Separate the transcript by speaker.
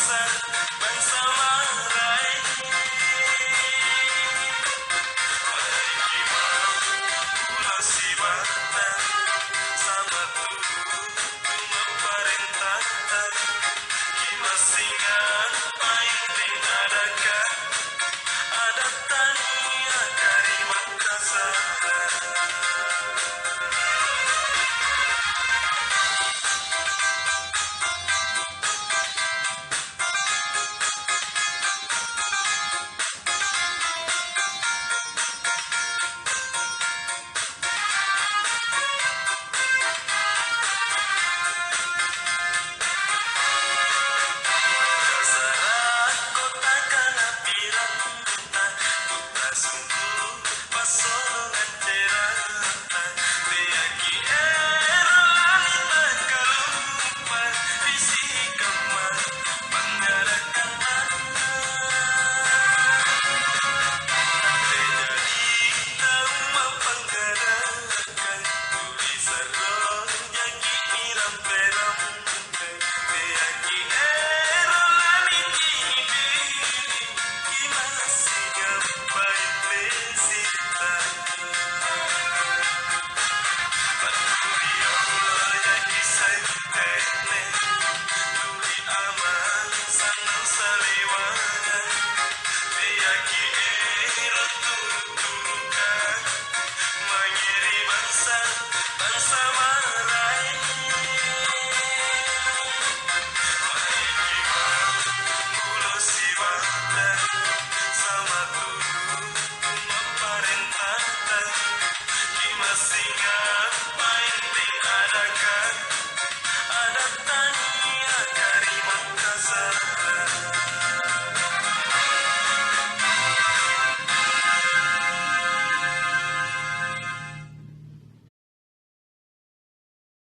Speaker 1: bangsa bangsa Marai. Baiki manipulasi Batak sama tubuh pemerintah. Kimasingan main adakah ada tanya dari Makassar. Terserah kota kana pirata, putra sungguh pasolongan cerata. Teaki era lanita kalupa, visi kamar panggarakan terjadi tahu panggarakan tulisan roh yang kini rampera.